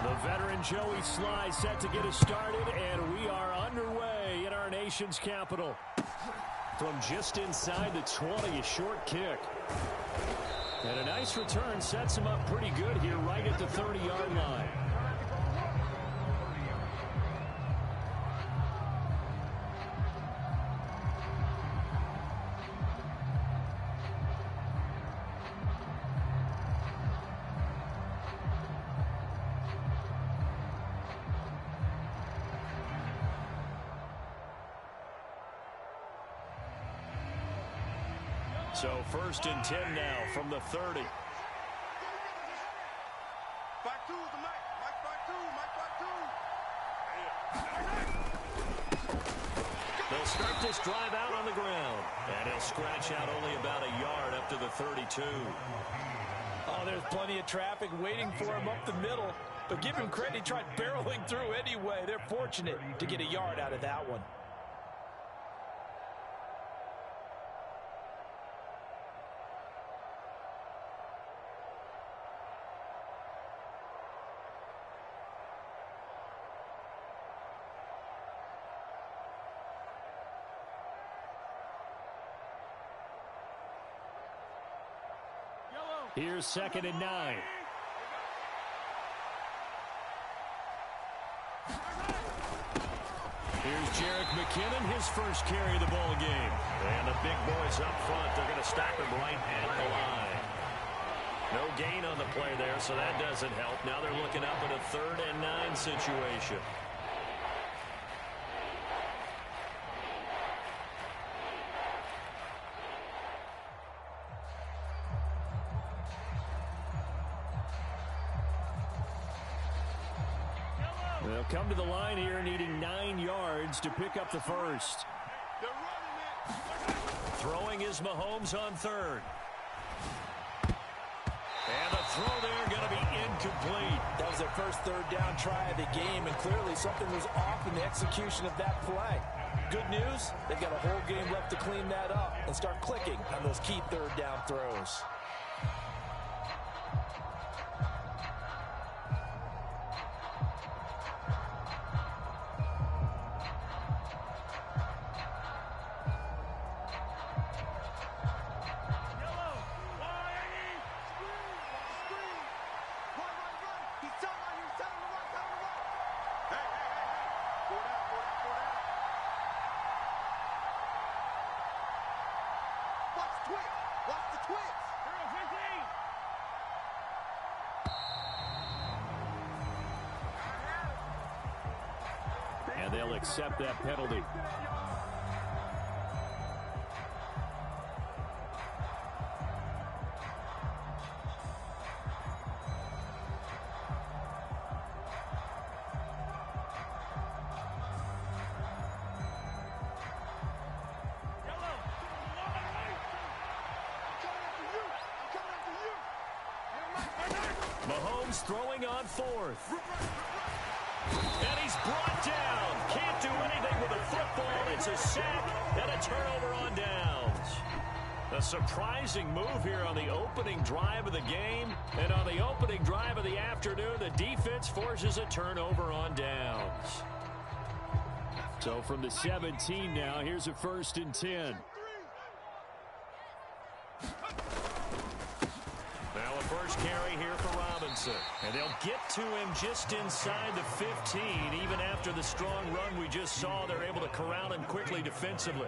The veteran Joey Sly set to get us started, and we are underway in our nation's capital. From just inside the 20, a short kick. And a nice return sets him up pretty good here right at the 30-yard line. So 1st and 10 now from the 30. They'll start this drive out on the ground. And he'll scratch out only about a yard up to the 32. Oh, there's plenty of traffic waiting for him up the middle. But give him credit, he tried barreling through anyway. They're fortunate to get a yard out of that one. Here's 2nd and 9. Here's Jerick McKinnon, his first carry of the ball game. And the big boys up front, they're going to stack them right at the line. No gain on the play there, so that doesn't help. Now they're looking up at a 3rd and 9 situation. They'll come to the line here needing 9 yards to pick up the first. Throwing is Mahomes on 3rd. And the throw there going to be incomplete. That was their first 3rd down try of the game, and clearly something was off in the execution of that play. Good news, they've got a whole game left to clean that up and start clicking on those key 3rd down throws. And they'll accept that penalty. Mahomes throwing on 4th. And he's brought down. Can't do anything with a football. It's a sack and a turnover on downs. A surprising move here on the opening drive of the game. And on the opening drive of the afternoon, the defense forces a turnover on downs. So from the 17 now, here's a 1st and 10. Now a first carry here for Robinson. And they'll get to him just inside the 15. Even after the strong run we just saw, they're able to corral him quickly defensively.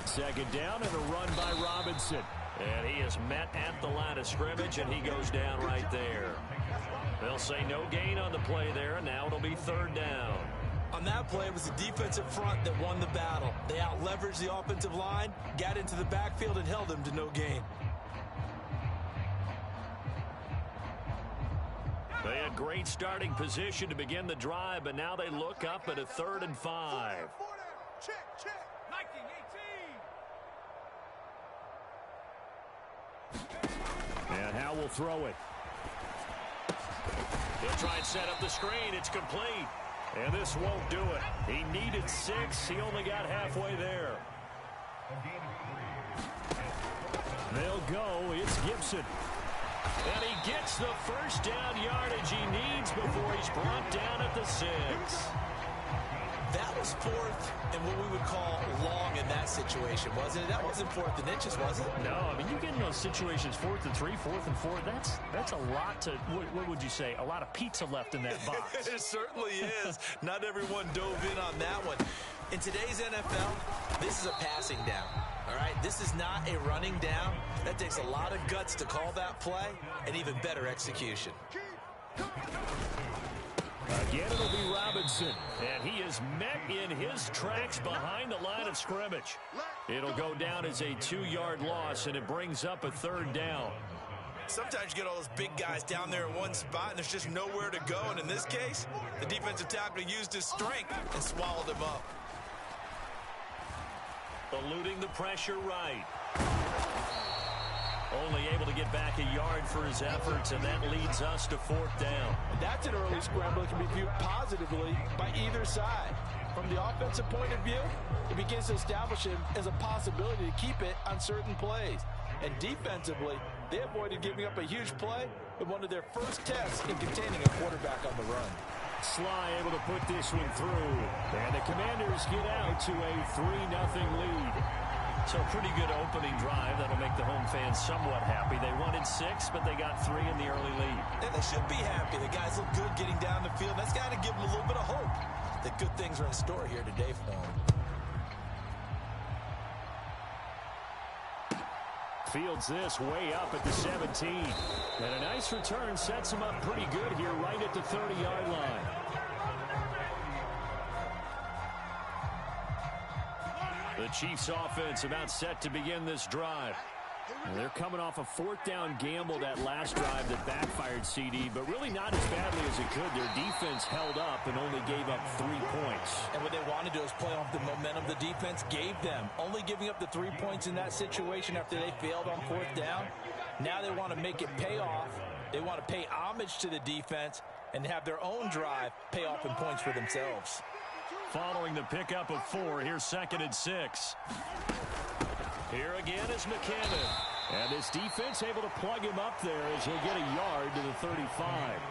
2nd down and a run by Robinson. And he is met at the line of scrimmage, and he goes down right there. They'll say no gain on the play there, and now it'll be 3rd down. On that play, it was the defensive front that won the battle. They out-leveraged the offensive line, got into the backfield, and held them to no gain. They had great starting position to begin the drive, but now they look up at a 3rd and 5. Check. 19-18. And Howe will throw it. He'll try and set up the screen. It's complete. And this won't do it. He needed 6. He only got halfway there. They'll go. It's Gibson. And he Gets the first down yardage he needs before he's brought down at the 6. That was 4th and what we would call long in that situation, wasn't it? That wasn't 4th and inches, was it? No, I mean, you get in those situations, 4th and 3, 4th and 4. That's a lot to, what would you say, a lot of pizza left in that box. It certainly is. Not everyone dove in on that one. In today's NFL, this is a passing down. All right, this is not a running down. That takes a lot of guts to call that play and even better execution. Again, it'll be Robinson, and he is met in his tracks behind the line of scrimmage. It'll go down as a 2-yard loss, and it brings up a 3rd down. Sometimes you get all those big guys down there in one spot, and there's just nowhere to go. And in this case, the defensive tackle used his strength and swallowed him up. Eluding the pressure right. Only able to get back a yard for his efforts, and that leads us to 4th down. And that's an early scramble that can be viewed positively by either side. From the offensive point of view, it begins to establish him as a possibility to keep it on certain plays. And defensively, they avoided giving up a huge play with one of their first tests in containing a quarterback on the run. Sly able to put this one through. And the Commanders get out to a 3-0 lead. So pretty good opening drive. That'll make the home fans somewhat happy. They wanted 6, but they got 3 in the early lead. And they should be happy. The guys look good getting down the field. That's got to give them a little bit of hope that good things are in store here today for them. Fields this way up at the 17. And a nice return sets him up pretty good here right at the 30-yard line. The Chiefs offense about set to begin this drive. And they're coming off a 4th down gamble that last drive that backfired, CD, but really not as badly as it could. Their defense held up and only gave up 3 points. And what they want to do is play off the momentum the defense gave them. Only giving up the 3 points in that situation after they failed on 4th down. Now they want to make it pay off. They want to pay homage to the defense and have their own drive pay off in points for themselves. Following the pickup of 4, here's 2nd and 6. Here again is McKinnon. And this defense able to plug him up there as he'll get a yard to the 35.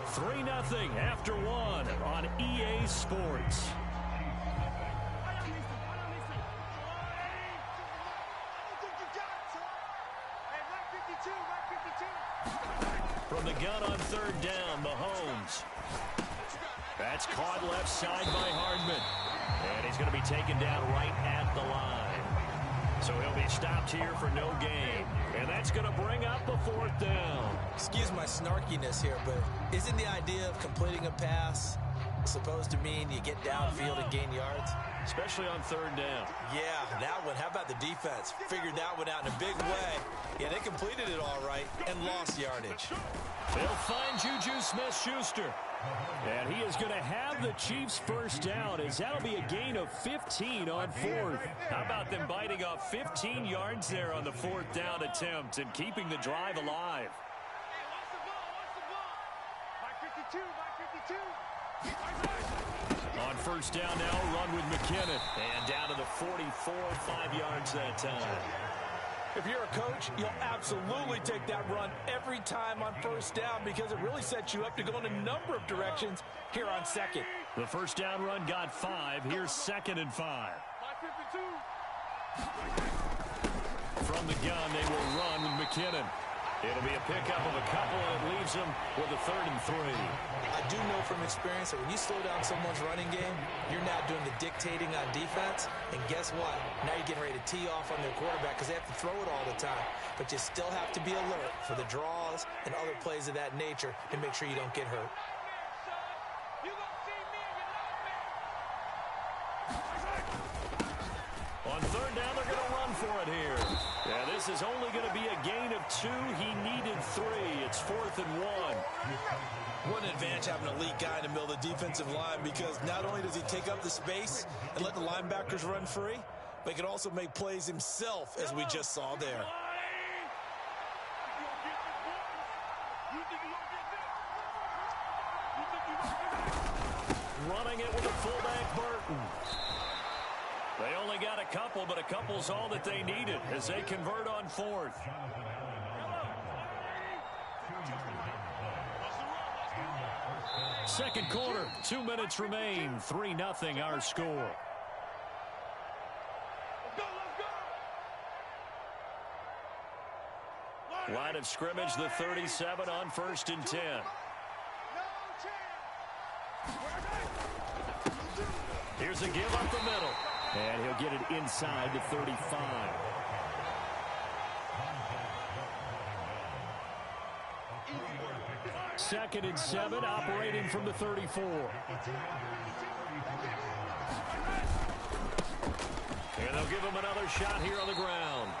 3-0 after 1 on EA Sports. From the gun on 3rd down, Mahomes. That's caught left side by Hardman. And he's going to be taken down right at the line. So he'll be stopped here for no gain. And that's going to bring up a 4th down. Excuse my snarkiness here, but isn't the idea of completing a pass supposed to mean you get downfield and gain yards? Especially on 3rd down. Yeah, that one. How about the defense? Figured that one out in a big way. Yeah, they completed it all right and lost yardage. They'll find Juju Smith-Schuster. And he is going to have the Chiefs first down, as that'll be a gain of 15 on 4th. How about them biting off 15 yards there on the 4th down attempt and keeping the drive alive? On 1st down now, run with McKinnon. And down to the 44, 5 yards that time. If you're a coach, you'll absolutely take that run every time on 1st down because it really sets you up to go in a number of directions here on 2nd. The 1st down run got 5. Here's 2nd and 5. From the gun, they will run with McKinnon. It'll be a pickup of a couple, and it leaves them with a 3rd and 3. I do know from experience that when you slow down someone's running game, you're now doing the dictating on defense. And guess what? Now you're getting ready to tee off on their quarterback because they have to throw it all the time. But you still have to be alert for the draws and other plays of that nature and make sure you don't get hurt. On 3rd down, they're going to run for it here. Yeah, this is only going to be a gain of 2. He needed 3. It's 4th and 1. What an advantage having an elite guy in the middle of the defensive line, because not only does he take up the space and let the linebackers run free, but he can also make plays himself, as we just saw there. Running it with a fullback, Burton. They only got a couple, but a couple's all that they needed as they convert on 4th. Second quarter, 2 minutes remain. 3-0 our score. Line of scrimmage, the 37 on 1st and 10. Here's a give up the middle. And he'll get it inside the 35. Second and 7, operating from the 34. And they'll give him another shot here on the ground.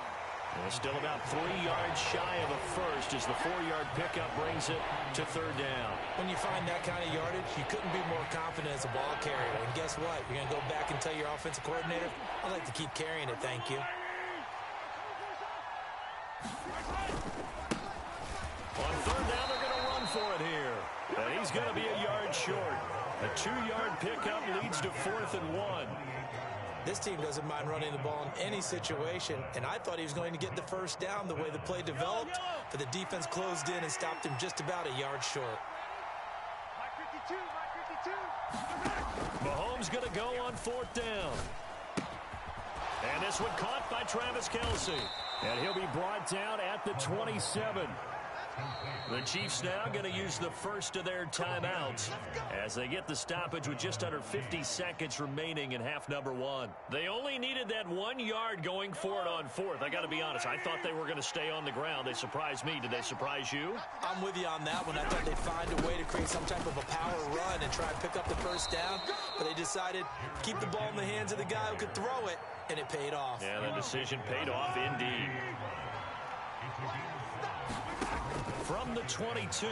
And still about 3 yards shy of a first as the 4-yard pickup brings it to 3rd down. When you find that kind of yardage, you couldn't be more confident as a ball carrier. And guess what? You're going to go back and tell your offensive coordinator, I'd like to keep carrying it, thank you. On 3rd down, they're going to run for it here. And he's going to be a yard short. A 2-yard pickup leads to 4th and 1. This team doesn't mind running the ball in any situation, and I thought he was going to get the first down the way the play developed, but the defense closed in and stopped him just about a yard short. Mahomes going to go on 4th down. And this one caught by Travis Kelce. And he'll be brought down at the 27. The Chiefs now going to use the first of their timeouts as they get the stoppage with just under 50 seconds remaining in half number 1. They only needed that 1 yard going for it on 4th. I got to be honest, I thought they were going to stay on the ground. They surprised me. Did they surprise you? I'm with you on that one. I thought they'd find a way to create some type of a power run and try and pick up the first down, but they decided to keep the ball in the hands of the guy who could throw it, and it paid off. Yeah, the decision paid off indeed. From the 22,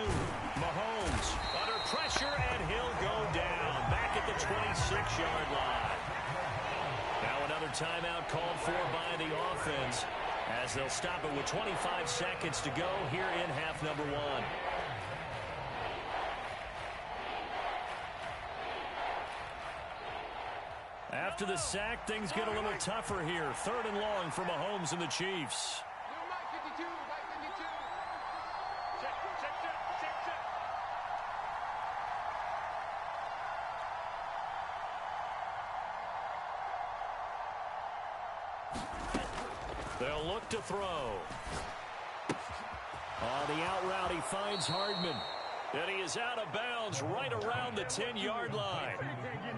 Mahomes under pressure, and he'll go down back at the 26-yard line. Now another timeout called for by the offense as they'll stop it with 25 seconds to go here in half number 1. After the sack, things get a little tougher here. 3rd and long for Mahomes and the Chiefs. They'll look to throw. On the out route, he finds Hardman. And he is out of bounds right around the 10-yard line.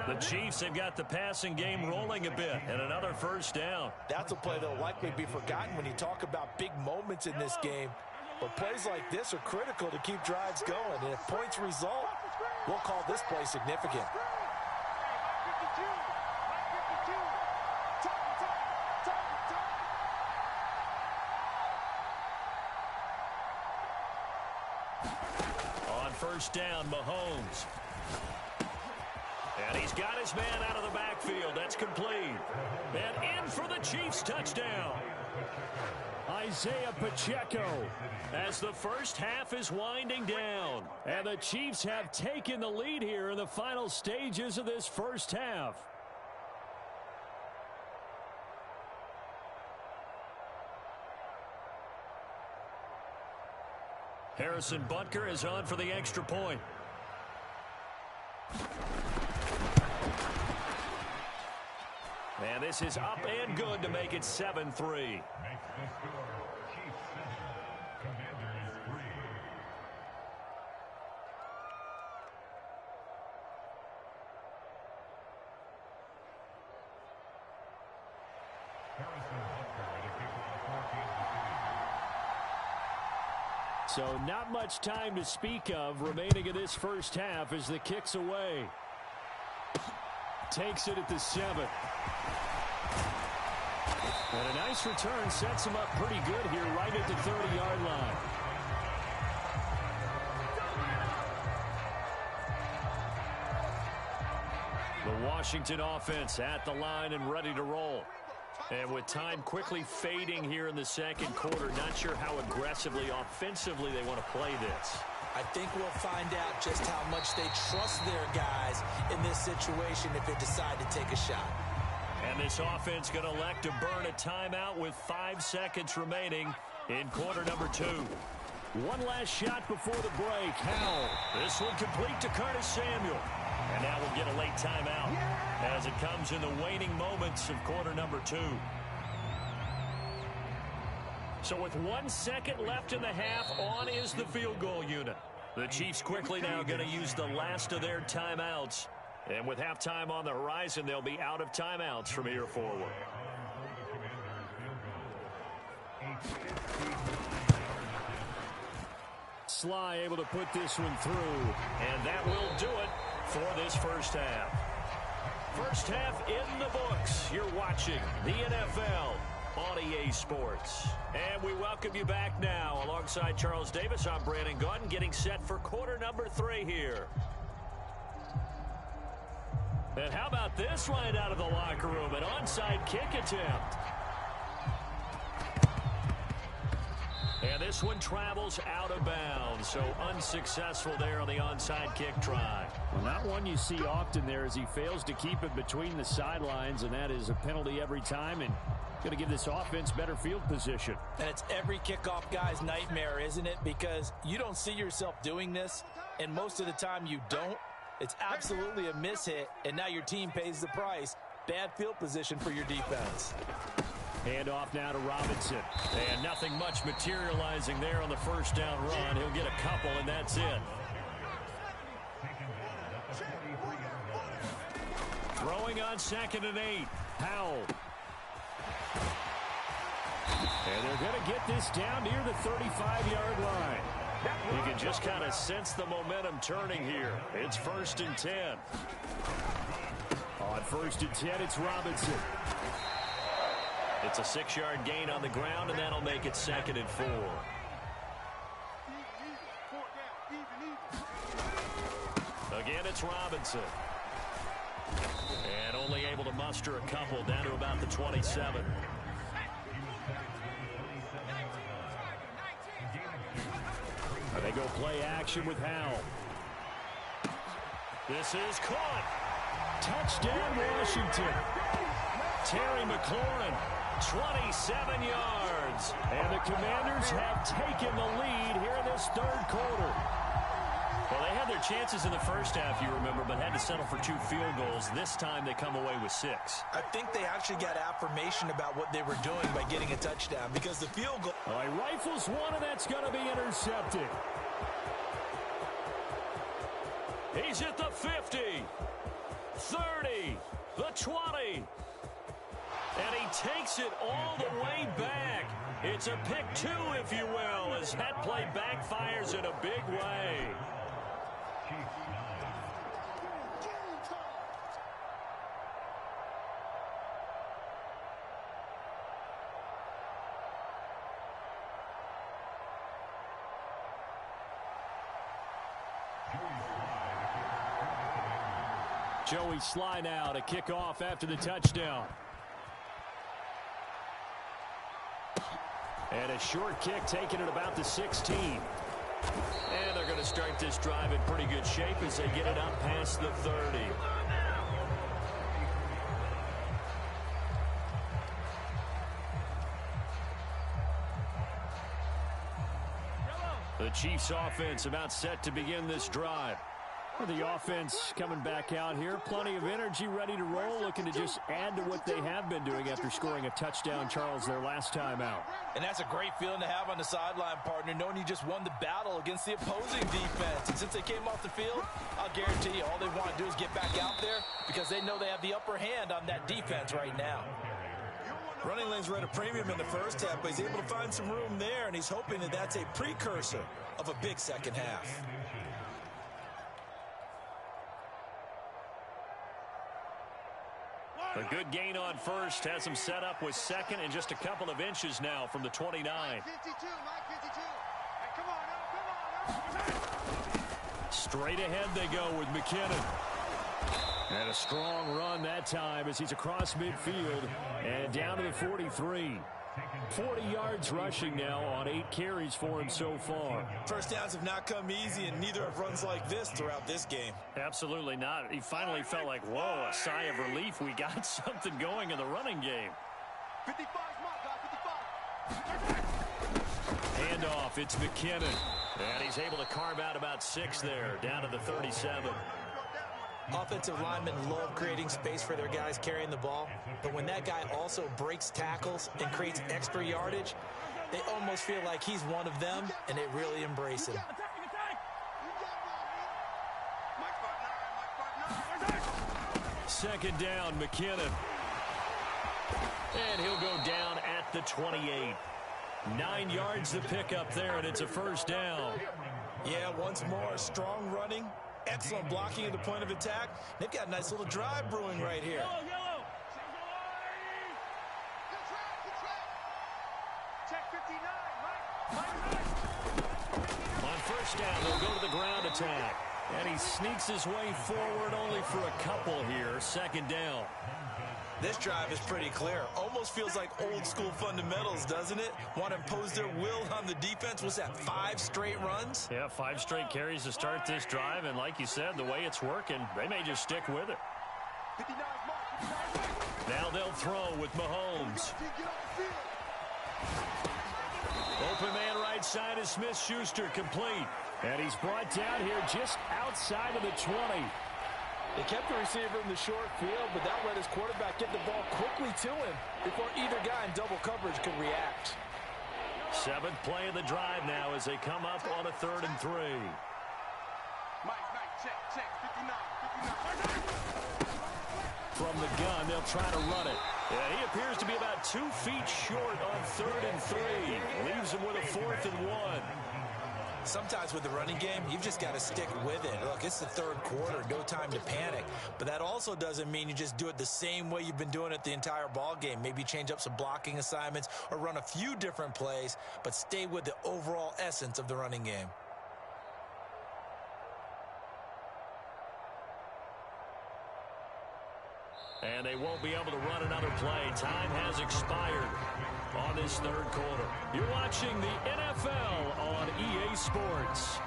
The Chiefs have got the passing game rolling a bit, and another first down. That's a play that'll likely be forgotten when you talk about big moments in this game. But plays like this are critical to keep drives going. And if points result, we'll call this play significant. On first down, Mahomes. And he's got his man out of the backfield. That's complete. And in for the Chiefs touchdown. Isaiah Pacheco as the first half is winding down. And the Chiefs have taken the lead here in the final stages of this first half. Harrison Butker is on for the extra point. And this is up and good to make it 7-3. So not much time to speak of remaining in this first half as the kick's away. Takes it at the 7. And a nice return sets him up pretty good here right at the 30-yard line. The Washington offense at the line and ready to roll. And with time quickly fading here in the second quarter, not sure how aggressively, offensively they want to play this. I think we'll find out just how much they trust their guys in this situation if they decide to take a shot. And this offense going to elect to burn a timeout with 5 seconds remaining in quarter number 2. One last shot before the break. Howell. This one complete to Curtis Samuel. And now we'll get a late timeout as it comes in the waning moments of quarter number 2. So with 1 second left in the half, on is the field goal unit. The Chiefs quickly now going to use the last of their timeouts. And with halftime on the horizon, they'll be out of timeouts from here forward. Sly able to put this one through, and that will do it for this first half. First half in the books. You're watching the NFL on EA Sports. And we welcome you back now. Alongside Charles Davis, I'm Brandon Gaudin, getting set for quarter number 3 here. And how about this right out of the locker room? An onside kick attempt. And this one travels out of bounds, so unsuccessful there on the onside kick try. Well, not one you see often there as he fails to keep it between the sidelines, and that is a penalty every time, and going to give this offense better field position. And it's every kickoff guy's nightmare, isn't it? Because you don't see yourself doing this, and most of the time you don't. It's absolutely a mishit, and now your team pays the price. Bad field position for your defense. Hand off now to Robinson. And nothing much materializing there on the first down run. He'll get a couple, and that's it. Throwing on 2nd and 8. Howell. And they're going to get this down near the 35-yard line. You can just kind of sense the momentum turning here. It's 1st and 10. On 1st and 10, it's Robinson. It's a 6-yard gain on the ground, and that'll make it 2nd and 4. Again, it's Robinson. And only able to muster a couple down to about the 27. And they go play action with Howell. This is caught. Touchdown, Washington. Terry McLaurin, 27 yards. And the Commanders have taken the lead here in this 3rd quarter. Well, they had their chances in the first half, you remember, but had to settle for 2 field goals. This time they come away with 6. I think they actually got affirmation about what they were doing by getting a touchdown, because the field goal... Well, he rifles one, and that's going to be intercepted. He's at the 50, 30, the 20. And he takes it all the way back. It's a pick 2, if you will, as that play backfires in a big way. Joey Sly now to kick off after the touchdown. And a short kick taken at about the 16. And they're going to start this drive in pretty good shape as they get it up past the 30. The Chiefs offense about set to begin this drive. The offense coming back out here. Plenty of energy, ready to roll, looking to just add to what they have been doing after scoring a touchdown, Charles, their last time out. And that's a great feeling to have on the sideline, partner, knowing you just won the battle against the opposing defense. And since they came off the field, I'll guarantee you all they want to do is get back out there because they know they have the upper hand on that defense right now. Running lanes were at a premium in the first half, but he's able to find some room there, and he's hoping that that's a precursor of a big second half. A good gain on first has him set up with 2nd and just a couple of inches now from the 29. Straight ahead they go with McKinnon. And a strong run that time as he's across midfield and down to the 43. 40 yards rushing now on 8 carries for him so far. First downs have not come easy, and neither have runs like this throughout this game. Absolutely not. He finally felt like, whoa, a sigh of relief. We got something going in the running game. 55, handoff. It's McKinnon. And he's able to carve out about 6 there, down to the 37. Offensive linemen love creating space for their guys carrying the ball, but when that guy also breaks tackles and creates extra yardage, they almost feel like he's one of them, and they really embrace him. Second down, McKinnon. And he'll go down at the 28. 9 yards to pick up there, and it's a first down. Yeah, once more, strong running, excellent blocking at the point of attack. They've got a nice little drive brewing right here. On first down, they'll go to the ground attack. And he sneaks his way forward only for a couple here. Second down. This drive is pretty clear. Almost feels like old school fundamentals, doesn't it? Want to impose their will on the defense. Was that 5 straight runs? Yeah, 5 straight carries to start this drive. And like you said, the way it's working, they may just stick with it. Now they'll throw with Mahomes. Open man right side is Smith-Schuster, complete. And he's brought down here just outside of the 20. They kept the receiver in the short field, but that let his quarterback get the ball quickly to him before either guy in double coverage could react. 7th play of the drive now as they come up on a 3rd and 3. From the gun, they'll try to run it. And he appears to be about 2 feet short on 3rd and 3. Leaves him with a 4th and 1. Sometimes with the running game, you've just got to stick with it. Look, it's the 3rd quarter, no time to panic. But that also doesn't mean you just do it the same way you've been doing it the entire ball game. Maybe change up some blocking assignments or run a few different plays, but stay with the overall essence of the running game. And they won't be able to run another play. Time has expired on this 3rd quarter. You're watching the NFL on EA Sports.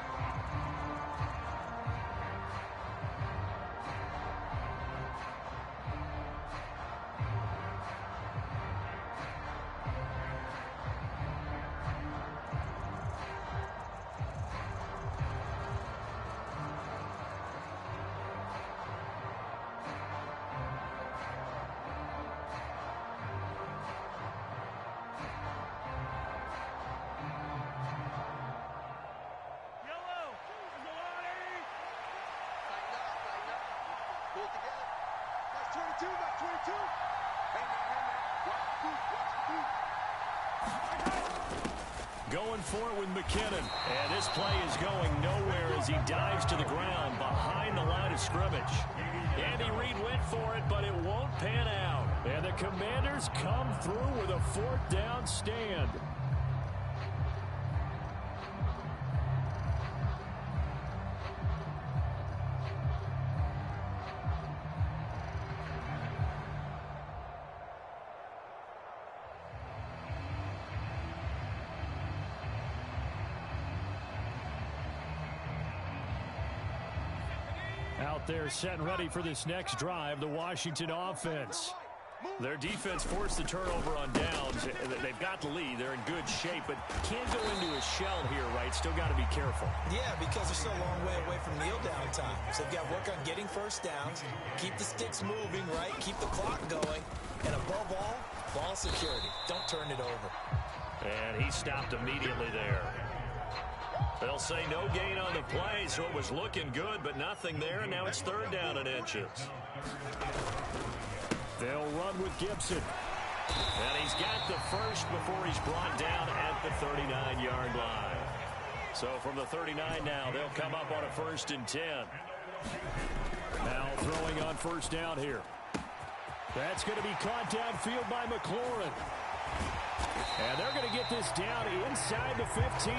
Going for it with McKinnon. And this play is going nowhere as he dives to the ground behind the line of scrimmage. Andy Reid went for it, but it won't pan out. And the Commanders come through with a 4th down stand. Out there set and ready for this next drive, the Washington offense. Their defense forced the turnover on downs. They've got the lead. They're in good shape, but can't go into a shell here, right? Still got to be careful. Yeah, because they're still a long way away from kneel down time. So they've got to work on getting first downs, keep the sticks moving, right? Keep the clock going. And above all, ball security. Don't turn it over. And he stopped immediately there. They'll say no gain on the play, so it was looking good, but nothing there, and now it's 3rd down and inches. They'll run with Gibson. And he's got the first before he's brought down at the 39-yard line. So from the 39 now, they'll come up on a 1st and 10. Now throwing on first down here. That's going to be caught downfield by McLaurin. And they're going to get this down inside the 15.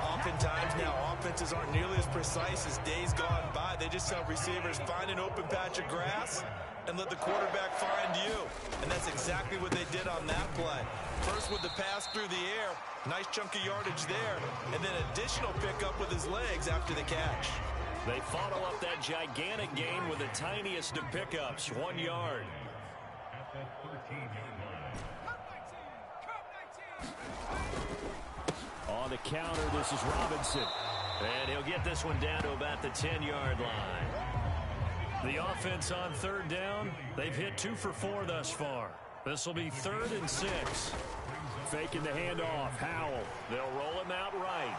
Oftentimes now, offenses aren't nearly as precise as days gone by. They just tell receivers, find an open patch of grass and let the quarterback find you. And that's exactly what they did on that play. First with the pass through the air, nice chunk of yardage there, and then additional pickup with his legs after the catch. They follow up that gigantic gain with the tiniest of pickups, 1 yard. On the counter, this is Robinson. And he'll get this one down to about the 10-yard line. The offense on third down, they've hit 2 for 4 thus far. This will be 3rd and 6. Faking the handoff. Howell. They'll roll him out right.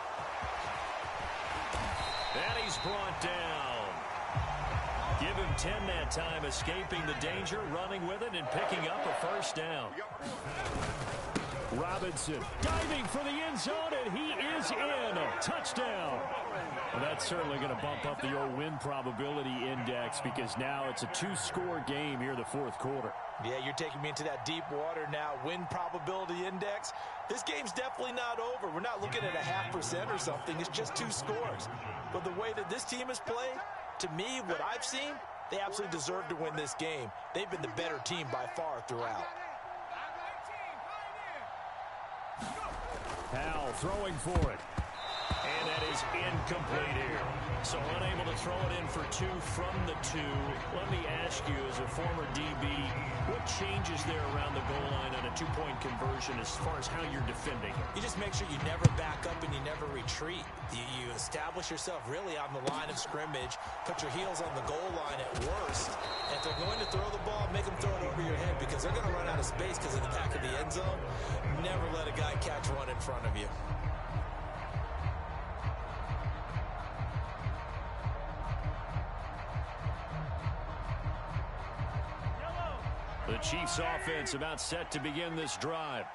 And he's brought down. Give him 10 that time, escaping the danger, running with it, and picking up a first down. Robinson diving for the end zone, and he is in. Touchdown. Well, that's certainly going to bump up the old win probability index because now it's a 2-score game here in the 4th quarter. Yeah, you're taking me into that deep water now. Win probability index. This game's definitely not over. We're not looking at a 0.5% or something. It's just 2 scores. But the way that this team has played, to me, what I've seen, they absolutely deserve to win this game. They've been the better team by far throughout. Howell throwing for it. And that is incomplete here. So unable to throw it in for 2 from the 2. Let me ask you, as a former DB, what changes there around the goal line on a 2-point conversion as far as how you're defending? You just make sure you never back up and you never retreat. You establish yourself really on the line of scrimmage, put your heels on the goal line at worst. And if they're going to throw the ball, make them throw it over your head because they're going to run out of space because of the back of the end zone. Never let a guy catch one in front of you. The Chiefs offense about set to begin this drive.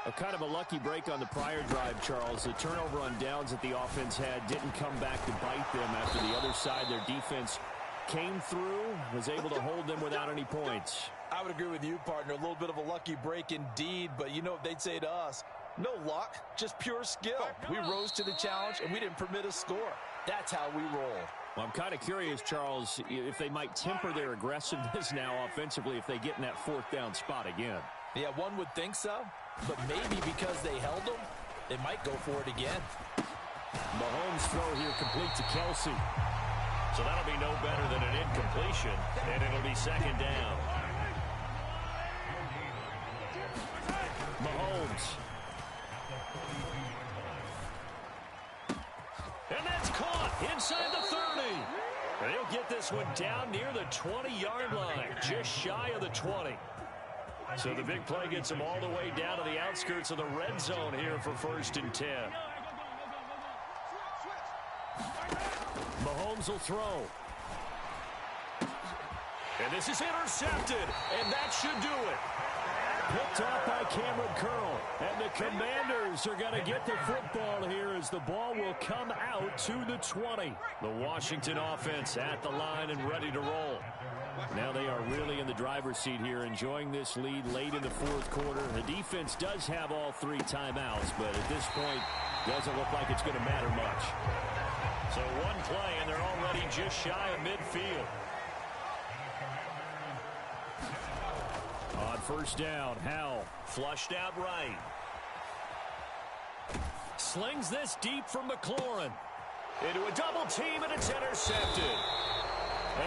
A kind of a lucky break on the prior drive, Charles. The turnover on downs that the offense had didn't come back to bite them after the other side. Their defense came through, was able to hold them without any points. I would agree with you, partner. A little bit of a lucky break indeed, but you know what they'd say to us? No luck, just pure skill. We rose to the challenge, and we didn't permit a score. That's how we roll. Well, I'm kind of curious, Charles, if they might temper their aggressiveness now offensively if they get in that 4th down spot again. Yeah, one would think so, but maybe because they held them, they might go for it again. Mahomes' throw here complete to Kelsey. So that'll be no better than an incompletion, and it'll be 2nd down. Mahomes. And that's caught inside the 30. They'll get this one down near the 20-yard line, just shy of the 20. So the big play gets them all the way down to the outskirts of the red zone here for 1st and 10. Mahomes will throw. And this is intercepted, and that should do it. Picked off by Cameron Curl. And the Commanders are going to get the football here as the ball will come out to the 20. The Washington offense at the line and ready to roll. Now they are really in the driver's seat here, enjoying this lead late in the 4th quarter. The defense does have all 3 timeouts, but at this point, doesn't look like it's going to matter much. So one play, and they're already just shy of midfield. On 1st down, Howell. Flushed out right. Slings this deep from McLaurin. Into a double team, and it's intercepted.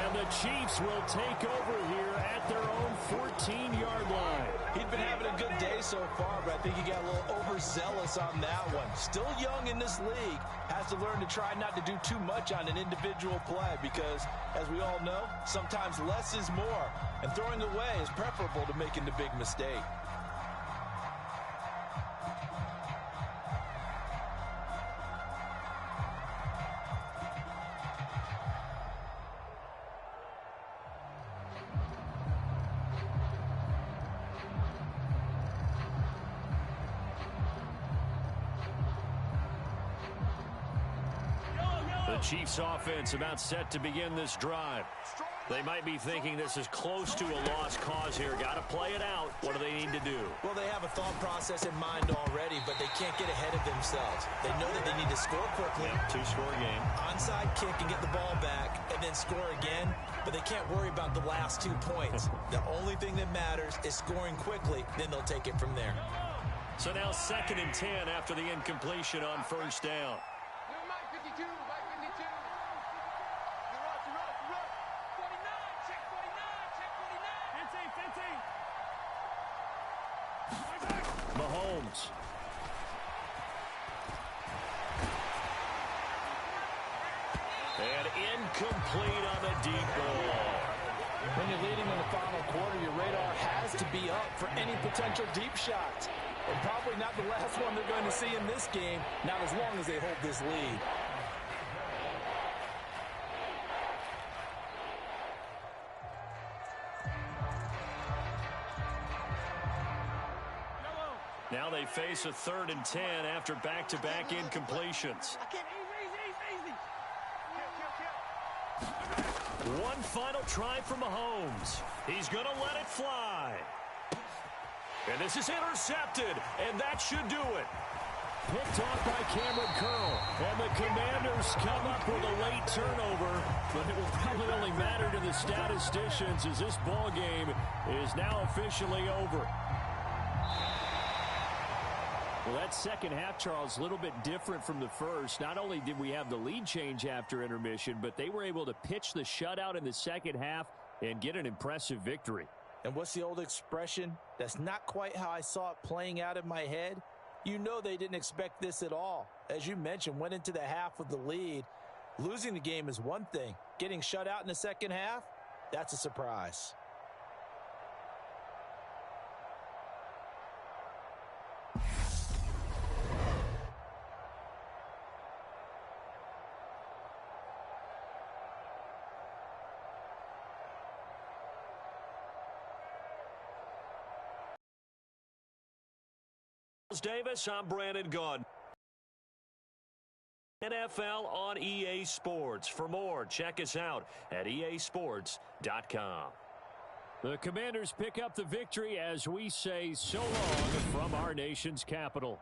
And the Chiefs will take over here at their own 14-yard line. He'd been having a good day so far, but I think he got a little overzealous on that one. Still young in this league. Has to learn to try not to do too much on an individual play because, as we all know, sometimes less is more. And throwing away is preferable to making the big mistake. The Chiefs offense about set to begin this drive. They might be thinking this is close to a lost cause here. Got to play it out. What do they need to do? Well, they have a thought process in mind already, but they can't get ahead of themselves. They know that they need to score quickly. Yeah, 2-score game. Onside kick and get the ball back and then score again, but they can't worry about the last 2 points. The only thing that matters is scoring quickly, then they'll take it from there. So now 2nd and 10 after the incompletion on 1st down. Mahomes. And incomplete on the deep ball. When you're leading in the final quarter, your radar has to be up for any potential deep shots. And probably not the last one they're going to see in this game, not as long as they hold this lead. Now they face a 3rd and 10 after back-to-back incompletions. One final try for Mahomes. He's going to let it fly. And this is intercepted, and that should do it. Picked off by Cameron Curl. And the Commanders come up with a late turnover, but it will probably only matter to the statisticians as this ball game is now officially over. Well, that second half, Charles, a little bit different from the first. Not only did we have the lead change after intermission, but they were able to pitch the shutout in the second half and get an impressive victory. And what's the old expression? That's not quite how I saw it playing out in my head. You know they didn't expect this at all. As you mentioned, went into the half with the lead. Losing the game is one thing. Getting shut out in the second half, that's a surprise. Davis, I'm Brandon Gaudin. NFL on EA Sports. For more, check us out at easports.com. The Commanders pick up the victory as we say so long from our nation's capital.